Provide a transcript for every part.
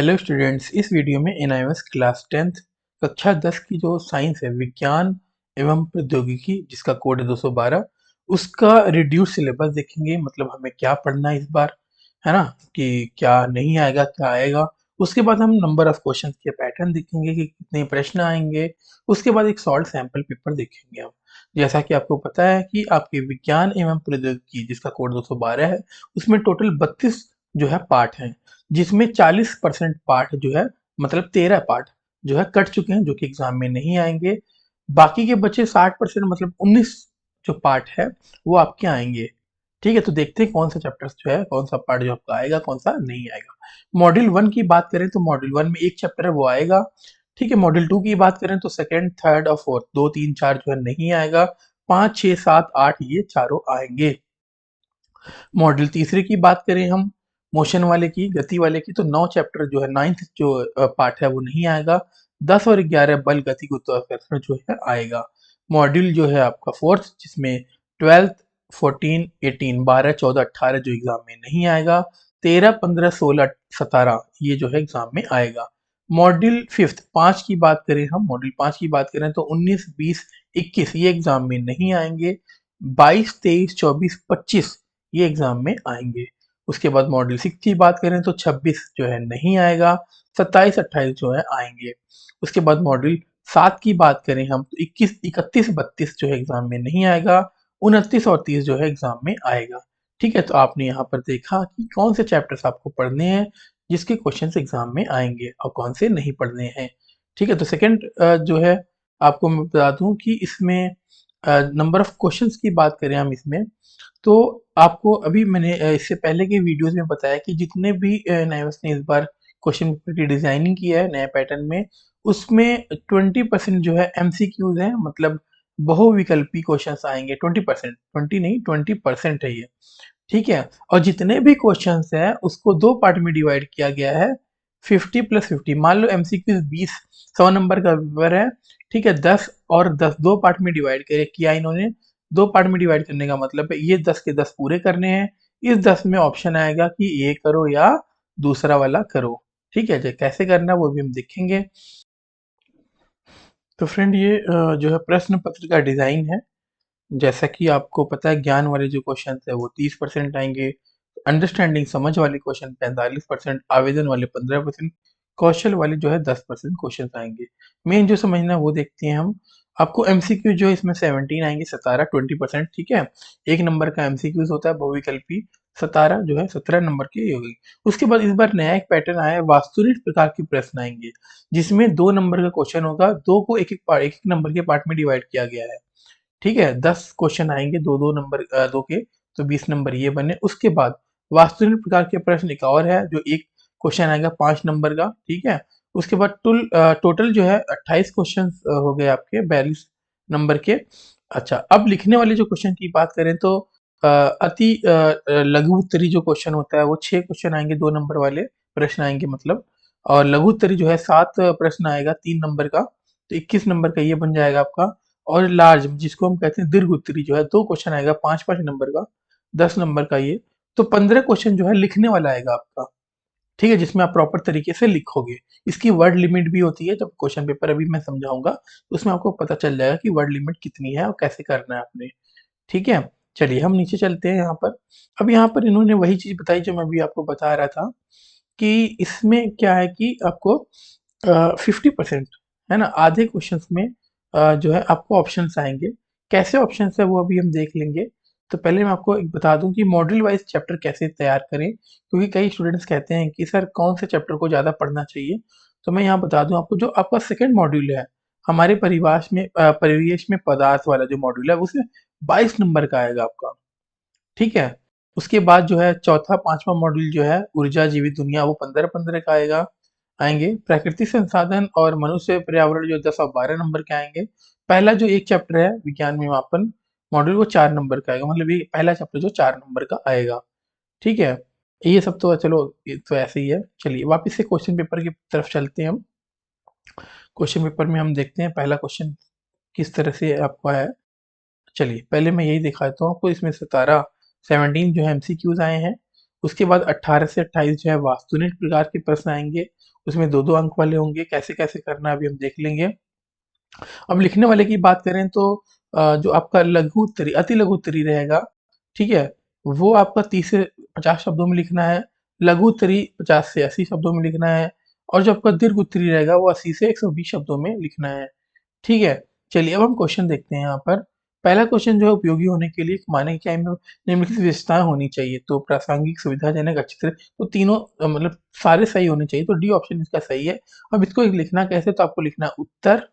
Hello students, इस video में NIMS class 10th कक्षा 10 की जो साइंस है, विज्ञान एवं प्रौद्योगिकी, जिसका कोड है 212, उसका रिड्यूस सिलेबस देखेंगे। मतलब हमें क्या पढ़ना है इस बार, है ना, कि क्या नहीं आएगा क्या आएगा। उसके बाद हम नंबर ऑफ क्वेश्चंस के पैटर्न देखेंगे कि कितने प्रश्न आएंगे। उसके बाद एक सॉल्व सैंपल पेपर देखेंगे हम। जैसा कि आपको पता है कि आपके विज्ञान एवं प्रौद्योगिकी, जिसका कोड 212 है, उसमें टोटल 32 जो है पार्ट हैं, जिसमें 40% पार्ट जो है, मतलब 13 पार्ट जो है कट चुके हैं, जो कि एग्जाम में नहीं आएंगे। बाकी के बचे 60%, मतलब 19 जो पार्ट है वो आपके आएंगे। ठीक है, तो देखते हैं कौन सा चैप्टर जो है, कौन सा पार्ट जो आपका आएगा, कौन सा नहीं आएगा। मॉड्यूल 1 की बात करें तो मॉड्यूल 1 में एक चैप्टर है वो आएगा। ठीक है, मॉड्यूल 2 की बात करें तो सेकंड, थर्ड और फोर्थ, 2, 3, 4 जो है नहीं आएगा। 5, 6, 7, 8 ये चारों आएंगे। मॉडल तीसरे की बात करें हम, मोशन वाले की, गति वाले की, तो 9 चैप्टर जो है, 9th जो पार्ट है वो नहीं आएगा। 10 और 11 बल, गति, गुरुत्वाकर्षण जो है आएगा। मॉड्यूल जो है आपका फोर्थ, जिसमें 12th, 14, 18, 12, 14, 18 जो एग्जाम में नहीं आएगा। 13, 15, 16, 17 ये जो है एग्जाम में आएगा। मॉड्यूल फिफ्थ 5 की बात करें हम, मॉड्यूल 5 की बात करें तो 19, 20, 21 ये एग्जाम में नहीं आएंगे। 22, 23, 24, 25 ये एग्जाम में आएंगे। उसके बाद मॉड्यूल 6 की बात करें तो 26 जो है नहीं आएगा। 27, 28 जो है आएंगे। उसके बाद मॉड्यूल 7 की बात करें हम तो 21, 31, 32 जो है एग्जाम में नहीं आएगा। 29 और 30 जो है एग्जाम में आएगा। ठीक है, तो आपने यहाँ पर देखा कि कौन से चैप्टर्स आपको पढ़ने हैं जिसके क्वेश्चंस एग्जाम में आएंगे और कौन से नहीं पढ़ने हैं। ठीक है, तो सेकंड जो है, आपको मैं बता दूं कि इसमें नंबर ऑफ क्वेश्चंस की बात करें हम इसमें, तो आपको अभी मैंने इससे पहले के वीडियोस में बताया कि जितने भी नाइवस ने इस बार क्वेश्चन पेपर की डिजाइनिंग की है नए पैटर्न में, उसमें 20% जो है एमसीक्यूज है, मतलब बहुविकल्पी क्वेश्चंस आएंगे। 20%, 20 नहीं, 20% है ये। ठीक है, और जितने भी क्वेश्चंस है उसको दो पार्ट में डिवाइड किया गया है। 50+50, मान लो एमसीक्यू 20, 100 नंबर का पेपर है। ठीक है, 10 और 10 दो पार्ट में डिवाइड किया इन्होंने। दो पार्ट में डिवाइड करने का मतलब है ये 10 के 10 पूरे करने हैं। इस 10 में ऑप्शन आएगा कि ये करो या दूसरा वाला करो। ठीक है, जो कैसे करना है वो भी हम देखेंगे। तो फ्रेंड, ये जो है प्रश्न पत्र का डिजाइन है। जैसा कि आपको पता है, ज्ञान वाले जो क्वेश्चन है वो 30% आएंगे। अंडरस्टैंडिंग, समझ वाले क्वेश्चन 45%, आवेदन वाले 15%, कौशल वाले जो है 10% क्वेश्चन आएंगे। मेन जो समझना है वो देखते हैं हम। आपको एमसीक्यू जो है इसमें 17 आएंगे, 17 20%। ठीक है, एक नंबर का एमसीक्यूज होता है बहुविकल्पी। 17 जो है 17 नंबर की होगी। उसके बाद इस बार नया एक पैटर्न आया है, वास्तुनिक प्रकार के प्रश्न आएंगे, जिसमें 2 नंबर का क्वेश्चन होगा। दो को एक एक नंबर के पार्ट में डिवाइड किया गया है। ठीक है, 10 क्वेश्चन आएंगे दो दो नंबर, दो के, तो 20 नंबर ये बने। उसके बाद वास्तुनिक प्रकार के प्रश्न एक और है, जो एक क्वेश्चन आएगा 5 नंबर का। ठीक है, उसके बाद टोटल जो है 28 क्वेश्चन हो गए आपके, 42 नंबर के। अच्छा, अब लिखने वाले जो क्वेश्चन की बात करें तो अति लघु उत्तरी जो क्वेश्चन होता है वो 6 क्वेश्चन आएंगे, 2 नंबर वाले प्रश्न आएंगे मतलब। और लघु उत्तरी जो है 7 प्रश्न आएगा, 3 नंबर का, तो 21 नंबर का ये बन जाएगा आपका। और लार्ज, जिसको हम कहते हैं दीर्घ उत्तरी, जो है 2 क्वेश्चन आएगा, 5-5 नंबर का, 10 नंबर का ये। तो 15 क्वेश्चन जो है लिखने वाला आएगा आपका। ठीक है, जिसमें आप प्रॉपर तरीके से लिखोगे। इसकी वर्ड लिमिट भी होती है, जब क्वेश्चन पेपर अभी मैं समझाऊंगा तो उसमें आपको पता चल जाएगा कि वर्ड लिमिट कितनी है और कैसे करना है आपने। ठीक है, चलिए हम नीचे चलते हैं यहाँ पर। अब यहाँ पर इन्होंने वही चीज बताई जो मैं भी आपको बता रहा था, कि इसमें क्या है कि आपको 50%, है ना, आधे क्वेश्चंस में जो है आपको ऑप्शंस आएंगे। कैसे ऑप्शंस है वो अभी हम देख लेंगे। तो पहले मैं आपको एक बता दूं कि मॉड्यूल वाइज चैप्टर कैसे तैयार करें, क्योंकि कई स्टूडेंट्स कहते हैं कि सर कौन से चैप्टर को ज़्यादा पढ़ना चाहिए। तो मैं यहाँ बता दूं आपको, जो आपका सेकेंड मॉड्यूल है, हमारे परिवेश में पदार्थ वाला जो मॉड्यूल है, उसमें 22 नंबर का आएगा आपका। ठीक है, उसके बाद जो है चौथा पांचवा मॉड्यूल जो है ऊर्जा जीवित दुनिया, वो 15-15 का आएगा। आएंगे प्राकृतिक संसाधन और मनुष्य पर्यावरण, जो 10 और 12 नंबर के आएंगे। पहला जो एक चैप्टर है विज्ञान में मापन मॉड्यूल, वो 4 नंबर का आएगा, मतलब ये पहला चैप्टर जो 4 नंबर का आएगा। ठीक है, ये सब तो चलो, ये तो ऐसे ही है। चलिए वापस से क्वेश्चन पेपर की तरफ चलते हैं हम। क्वेश्चन पेपर में हम देखते हैं पहला क्वेश्चन किस तरह से आपको आया है। चलिए पहले मैं यही दिखाता हूँ आपको। इसमें 17 जो है एमसीक्यूज आए हैं। उसके बाद 18 से 28 जो है वास्तुनिक प्रकार के प्रश्न आएंगे, उसमें 2-2 अंक वाले होंगे। कैसे कैसे करना है अभी हम देख लेंगे। अब लिखने वाले की बात करें तो जो आपका लघु उत्तरी, अति लघु उत्तरी रहेगा, ठीक है, वो आपका 30 से 50 शब्दों में लिखना है। लघु उत्तरी 50 से 80 शब्दों में लिखना है। और जो आपका दीर्घ उत्तरी रहेगा वो 80 से 120 शब्दों में लिखना है। ठीक है, चलिए अब हम क्वेश्चन देखते हैं यहाँ पर। पहला क्वेश्चन जो है, उपयोगी होने के लिए माने क्या इनमें निम्नलिखित विशेषताएं होनी चाहिए। तो प्रासंगिक, सुविधाजनक, अच्छी तरह, तो तीनों मतलब सारे सही होने चाहिए, तो डी ऑप्शन इसका सही है। अब इसको लिखना कैसे, तो आपको लिखना है उत्तर,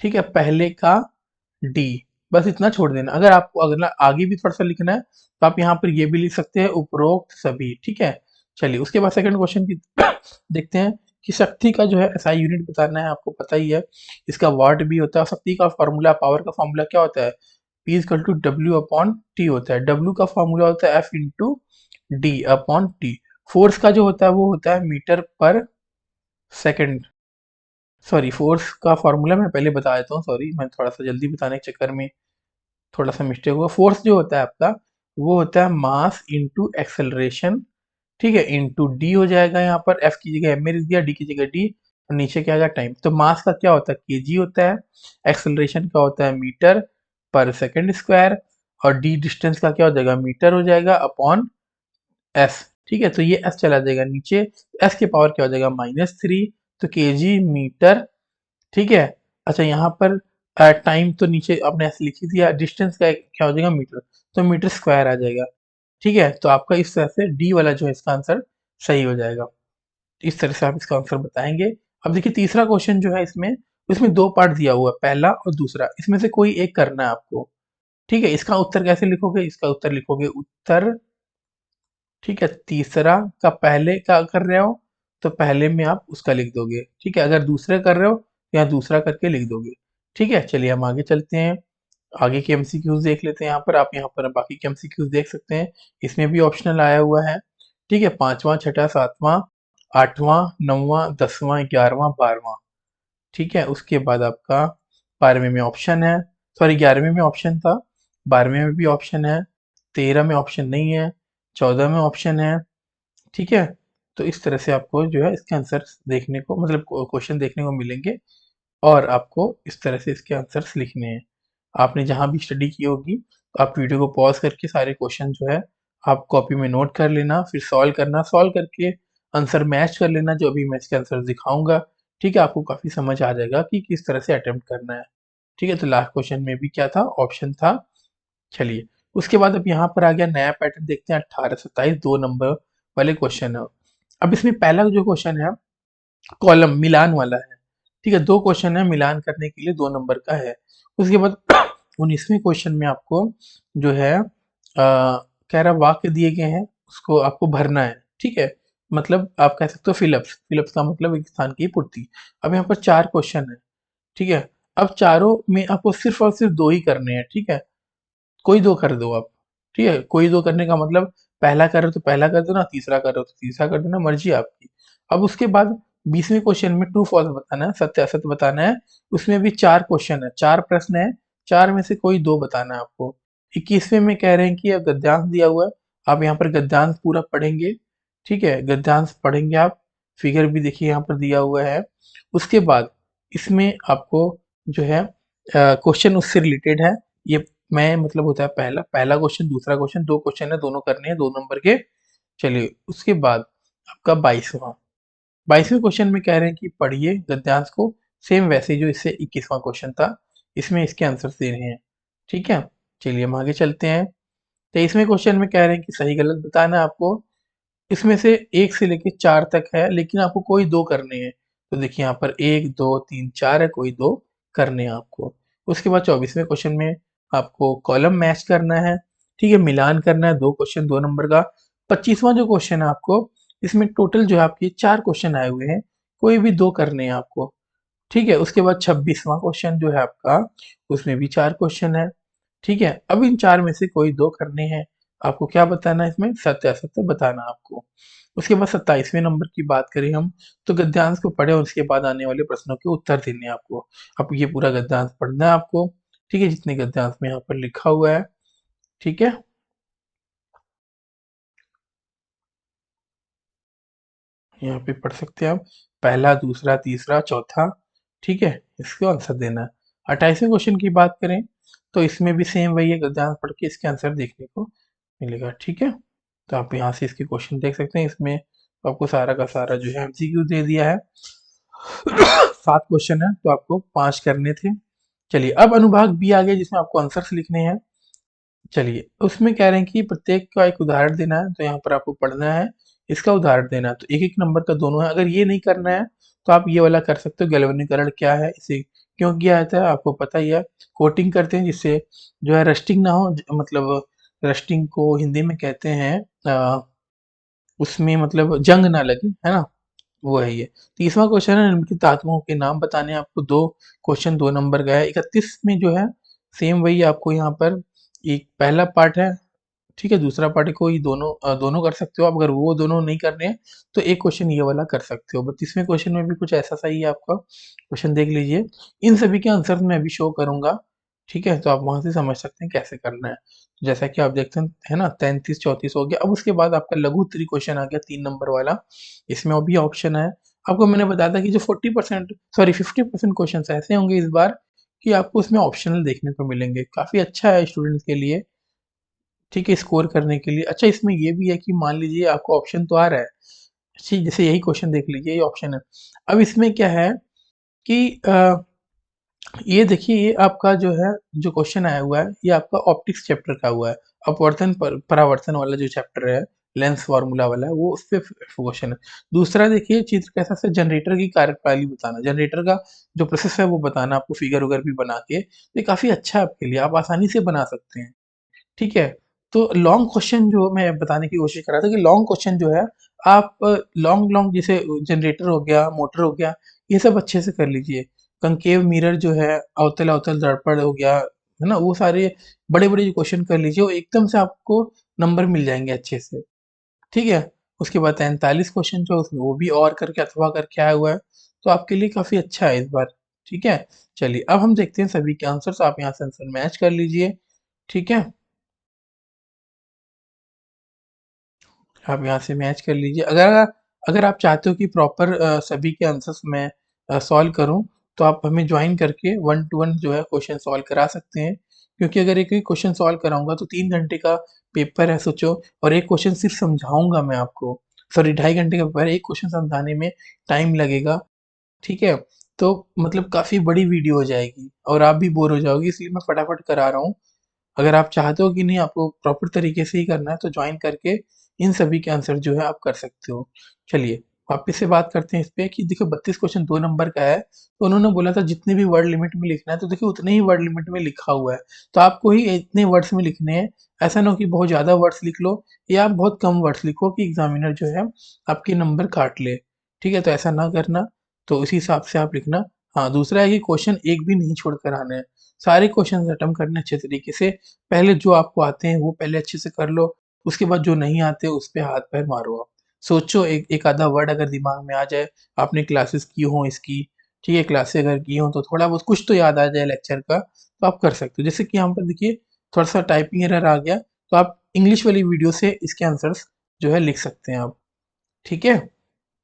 ठीक है, पहले का डी, बस इतना छोड़ देना। अगर आपको अगला आगे भी थोड़ा सा लिखना है तो आप यहाँ पर ये भी लिख सकते हैं, उपरोक्त सभी। ठीक है, चलिए उसके बाद सेकंड क्वेश्चन की देखते हैं कि शक्ति का जो है एसआई यूनिट बताना है। आपको पता ही है इसका वाट भी होता है। शक्ति का फॉर्मूला, पावर का फॉर्मूला क्या होता है, P equal to W upon T होता है। डब्ल्यू का फॉर्मूला होता है F into D upon T. Force का जो होता है वो होता है मीटर पर सेकंड। सॉरी, फोर्स का फॉर्मूला मैं पहले बता देता हूँ, सॉरी मैं थोड़ा सा जल्दी बताने के चक्कर में थोड़ा सा मिस्टेक हुआ। फोर्स जो होता है आपका वो होता है मास इंटू एक्सेलरेशन, ठीक है, इंटू डी हो जाएगा। यहाँ पर एफ की जगह एम ए लिख दिया, डी की जगह डी, और नीचे क्या आएगा टाइम। तो मास का क्या होता है, केजी होता है। एक्सेलरेशन का होता है मीटर पर सेकंड स्क्वायर। और डी डिस्टेंस का क्या हो जाएगा, मीटर हो जाएगा अपॉन एस। ठीक है, तो ये एस चला जाएगा नीचे, एस के पावर क्या हो जाएगा -3, तो केजी मीटर। ठीक है, अच्छा यहाँ पर टाइम तो नीचे आपने ऐसे लिख ही दिया, डिस्टेंस का क्या हो जाएगा मीटर, तो मीटर स्क्वायर आ जाएगा। ठीक है, तो आपका इस तरह से डी वाला जो है इसका आंसर सही हो जाएगा। इस तरह से आप इसका आंसर बताएंगे। अब देखिए तीसरा क्वेश्चन जो है इसमें दो पार्ट दिया हुआ है, पहला और दूसरा, इसमें से कोई एक करना है आपको। ठीक है, इसका उत्तर कैसे लिखोगे, इसका उत्तर लिखोगे उत्तर, ठीक है, तीसरा का पहले का कर रहे हो तो पहले में आप उसका लिख दोगे। ठीक है, अगर दूसरे कर रहे हो तो यहाँ दूसरा करके लिख दोगे। ठीक है, चलिए हम आगे चलते हैं। आगे के एमसीक्यूज देख लेते हैं। यहाँ पर बाकी के एमसीक्यूज देख सकते हैं। इसमें भी ऑप्शनल आया हुआ है। ठीक है, पांचवा, छठा, सातवां, आठवां, नौवां, 10वां, 11वां, 12वां। ठीक है, उसके बाद आपका 12वें में ऑप्शन है, सॉरी 11वें में ऑप्शन था, 12वें में भी ऑप्शन है, 13 में ऑप्शन नहीं है, 14 में ऑप्शन है। ठीक है, तो इस तरह से आपको जो है इसके आंसर देखने को, मतलब क्वेश्चन देखने को मिलेंगे, और आपको इस तरह से इसके आंसर्स लिखने हैं। आपने जहाँ भी स्टडी की होगी तो आप वीडियो को पॉज करके सारे क्वेश्चन जो है आप कॉपी में नोट कर लेना, फिर सॉल्व करना, सॉल्व करके आंसर मैच कर लेना जो अभी मैं इसके आंसर दिखाऊंगा। ठीक है, आपको काफ़ी समझ आ जाएगा कि किस तरह से अटेम्प्ट करना है। ठीक है, तो लास्ट क्वेश्चन में भी क्या था, ऑप्शन था। चलिए उसके बाद अब यहाँ पर आ गया नया पैटर्न, देखते हैं 18, 27, 2 नंबर वाले क्वेश्चन है। अब इसमें पहला जो क्वेश्चन है कॉलम मिलान वाला है। ठीक है, दो क्वेश्चन है मिलान करने के लिए, 2 नंबर का है। उसके बाद 19वें क्वेश्चन में आपको जो है कह रहा वाक्य दिए गए हैं, उसको आपको भरना है। ठीक है, मतलब आप कह सकते हो फिलअप्स, फिलअप्स का मतलब एक स्थान की पूर्ति। अब यहाँ पर 4 क्वेश्चन है। ठीक है, अब चारों में आपको सिर्फ और सिर्फ 2 ही करने हैं। ठीक है, कोई 2 कर दो आप। ठीक है, कोई 2 करने का मतलब पहला कर रहे हो तो पहला कर दो ना, तीसरा कर रहे हो तो तीसरा कर देना, मर्जी है आपकी। अब उसके बाद 20वें क्वेश्चन में ट्रू फॉल्स बताना है, सत्य असत्य बताना है। उसमें भी 4 क्वेश्चन है, 4 प्रश्न है, 4 में से कोई 2 बताना है आपको। 21वें में कह रहे हैं कि अब गद्यांश दिया हुआ है, आप यहाँ पर गद्यांश पूरा पढ़ेंगे। ठीक है, गद्यांश पढ़ेंगे आप, फिगर भी देखिए यहाँ पर दिया हुआ है। उसके बाद इसमें आपको जो है क्वेश्चन उससे रिलेटेड है। ये मैं मतलब होता है पहला पहला क्वेश्चन, दूसरा क्वेश्चन, 2 क्वेश्चन है, दोनों करने हैं 2 नंबर के। चलिए उसके बाद आपका 22वां क्वेश्चन में कह रहे हैं कि पढ़िए गद्यांश को, सेम वैसे जो इससे 21वां क्वेश्चन था, इसमें इसके आंसर दे रहे हैं। ठीक है, चलिए हम आगे चलते हैं। 23वें क्वेश्चन में कह रहे हैं कि सही गलत बताना है आपको। इसमें से 1 से लेके 4 तक है, लेकिन आपको कोई 2 करने हैं। तो देखिए यहाँ पर 1, 2, 3, 4 है, कोई 2 करने हैं आपको। उसके बाद 24वें क्वेश्चन में आपको कॉलम मैच करना है। ठीक है, मिलान करना है, 2 क्वेश्चन 2 नंबर का। 25वां जो क्वेश्चन है आपको, इसमें टोटल जो है आपके 4 क्वेश्चन आए हुए हैं, कोई भी 2 करने हैं आपको। ठीक है, उसके बाद 26वां क्वेश्चन जो है आपका, उसमें भी 4 क्वेश्चन है। ठीक है, अब इन 4 में से कोई 2 करने हैं। आपको क्या बताना है इसमें, सत्य असत्य बताना है आपको। उसके बाद 27वें नंबर की बात करें हम, तो गद्यांश को पढ़े और उसके बाद आने वाले प्रश्नों के उत्तर देने हैं आपको। अब ये पूरा गद्यांश पढ़ना है आपको। ठीक है, जितने गद्यांश में यहाँ पर लिखा हुआ है। ठीक है, यहाँ पे पढ़ सकते हैं आप, पहला, दूसरा, तीसरा, चौथा, ठीक है, इसका आंसर देना है। 28वें क्वेश्चन की बात करें तो इसमें भी सेम वही है, ध्यान पढ़ के इसके आंसर देखने को मिलेगा, ठीक है। तो आप यहाँ से इसके क्वेश्चन देख सकते हैं, इसमें आपको सारा का सारा जो है एमसीक्यू दे दिया है। 7 क्वेश्चन है तो आपको 5 करने थे। चलिए अब अनुभाग बी आ गया जिसमें आपको आंसर्स लिखने हैं। चलिए उसमें कह रहे हैं कि प्रत्येक का एक उदाहरण देना है, तो यहाँ पर आपको पढ़ना है, इसका उदाहरण देना है, तो एक एक नंबर का दोनों है। अगर ये नहीं करना है तो आप ये वाला कर सकते हो, गैल्वेनीकरण क्या है, इसे क्यों किया जाता है आपको पता ही है। कोटिंग करते हैं जिससे जो है रस्टिंग ना हो, मतलब रस्टिंग को हिंदी में कहते हैं उसमें मतलब जंग ना लगे, है ना, वो है ये। तीसरा क्वेश्चन है निम्नलिखित धातुओं के नाम बताने हैं। आपको दो क्वेश्चन 2 नंबर का है। 31 में जो है सेम वही आपको यहाँ पर एक पहला पार्ट है, ठीक है, दूसरा पार्ट कोई दोनों दोनों कर सकते हो आप। अगर वो दोनों नहीं करने हैं तो एक क्वेश्चन ये वाला कर सकते हो। 32वें क्वेश्चन में भी कुछ ऐसा सा ही है आपका, क्वेश्चन देख लीजिए। इन सभी के आंसर मैं अभी शो करूंगा, ठीक है, तो आप वहां से समझ सकते हैं कैसे करना है। तो जैसा कि आप देखते हैं, है ना, 33 34 हो गया। अब उसके बाद आपका लघु उत्तरी क्वेश्चन आ गया 3 नंबर वाला। इसमें अभी ऑप्शन है, आपको मैंने बताया था कि जो 40% सॉरी 50% क्वेश्चन ऐसे होंगे इस बार कि आपको उसमें ऑप्शनल देखने को मिलेंगे। काफी अच्छा है स्टूडेंट्स के लिए, ठीक है, स्कोर करने के लिए। अच्छा इसमें ये भी है कि मान लीजिए आपको ऑप्शन तो आ रहा है, ठीक, जैसे यही क्वेश्चन देख लीजिए, ये ऑप्शन है। अब इसमें क्या है कि ये देखिए, ये आपका जो है, जो क्वेश्चन आया हुआ है ये आपका ऑप्टिक्स चैप्टर का हुआ है। अपवर्तन परावर्तन वाला जो चैप्टर है, लेंस फार्मूला वाला है, वो उस पे क्वेश्चन है। दूसरा देखिए, चित्र कैसा से जनरेटर की कार्यप्रणाली बताना, जनरेटर का जो प्रोसेस है वो बताना, आपको फिगर वगैरह भी बना के। ये काफी अच्छा है आपके लिए, आप आसानी से बना सकते हैं, ठीक है। तो लॉन्ग क्वेश्चन जो मैं बताने की कोशिश कर रहा था कि लॉन्ग क्वेश्चन जो है आप लॉन्ग लॉन्ग, जैसे जनरेटर हो गया, मोटर हो गया, ये सब अच्छे से कर लीजिए। कंकेव मिरर जो है, अवतल अवतल दर्पण हो गया, है ना, वो सारे बड़े बड़े जो क्वेश्चन कर लीजिए, वो एकदम से आपको नंबर मिल जाएंगे अच्छे से, ठीक है। उसके बाद 43 क्वेश्चन जो है, उसमें वो भी और करके अथवा करके आया हुआ है, तो आपके लिए काफी अच्छा है इस बार, ठीक है। चलिए अब हम देखते हैं सभी के आंसर, आप यहाँ से आंसर मैच कर लीजिए, ठीक है। आप यहाँ से मैच कर लीजिए। अगर अगर आप चाहते हो कि प्रॉपर सभी के आंसर्स मैं सॉल्व करूं, तो आप हमें ज्वाइन करके 1 to 1 जो है क्वेश्चन सॉल्व करा सकते हैं। क्योंकि अगर एक ही क्वेश्चन सॉल्व कराऊंगा तो 3 घंटे का पेपर है सोचो, और एक क्वेश्चन सिर्फ समझाऊंगा मैं आपको, सॉरी 2.5 घंटे का पेपर है, एक क्वेश्चन समझाने में टाइम लगेगा, ठीक है। तो मतलब काफी बड़ी वीडियो हो जाएगी और आप भी बोर हो जाओगे, इसलिए मैं फटाफट करा रहा हूँ। अगर आप चाहते हो कि नहीं आपको प्रॉपर तरीके से ही करना है तो ज्वाइन करके इन सभी के आंसर जो है आप कर सकते हो। चलिए वापस से बात करते हैं इस पे कि देखो 32 क्वेश्चन 2 नंबर का है, तो उन्होंने बोला था जितने भी वर्ड लिमिट में लिखना है, तो देखिए उतने ही वर्ड लिमिट में लिखा हुआ है, तो आपको ही इतने वर्ड्स में लिखने हैं। ऐसा ना हो कि बहुत ज़्यादा वर्ड्स लिख लो या आप बहुत कम वर्ड्स लिखो कि एग्जामिनर जो है आपके नंबर काट ले, ठीक है, तो ऐसा ना करना। तो उसी हिसाब से आप लिखना। हाँ दूसरा है कि क्वेश्चन एक भी नहीं छोड़ कर आना है, सारे क्वेश्चन अटेम्प्ट करने अच्छे तरीके से। पहले जो आपको आते हैं वो पहले अच्छे से कर लो, उसके बाद जो नहीं आते उस पे हाथ पैर मारो आप। सोचो एक एक आधा वर्ड अगर दिमाग में आ जाए, आपने क्लासेस की हो इसकी, ठीक है, क्लासेस अगर की हो तो थोड़ा बहुत कुछ तो याद आ जाए लेक्चर का, तो आप कर सकते हो। जैसे कि यहाँ पर देखिए थोड़ा सा टाइपिंग एरर आ गया, तो आप इंग्लिश वाली वीडियो से इसके आंसर्स जो है लिख सकते हैं आप, ठीक है।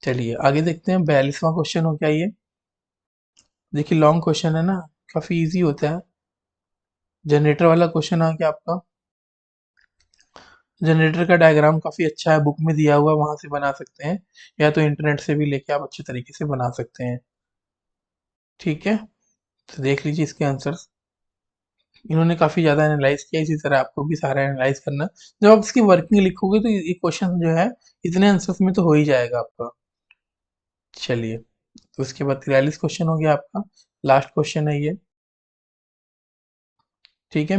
चलिए आगे देखते हैं, 42वां क्वेश्चन हो गया ये। देखिए लॉन्ग क्वेश्चन है ना, काफी इजी होता है। जनरेटर वाला क्वेश्चन आ गया आपका। जनरेटर का डायग्राम काफ़ी अच्छा है, बुक में दिया हुआ, वहाँ से बना सकते हैं, या तो इंटरनेट से भी लेके आप अच्छे तरीके से बना सकते हैं, ठीक है। तो देख लीजिए इसके आंसर्स, इन्होंने काफ़ी ज़्यादा एनालाइज किया, इसी तरह आपको भी सारा एनालाइज करना। जब आप इसकी वर्किंग लिखोगे तो ये क्वेश्चन जो है इतने आंसर्स में तो हो ही जाएगा आपका। चलिए तो उसके बाद 43 क्वेश्चन हो गया आपका, लास्ट क्वेश्चन है ये, ठीक है।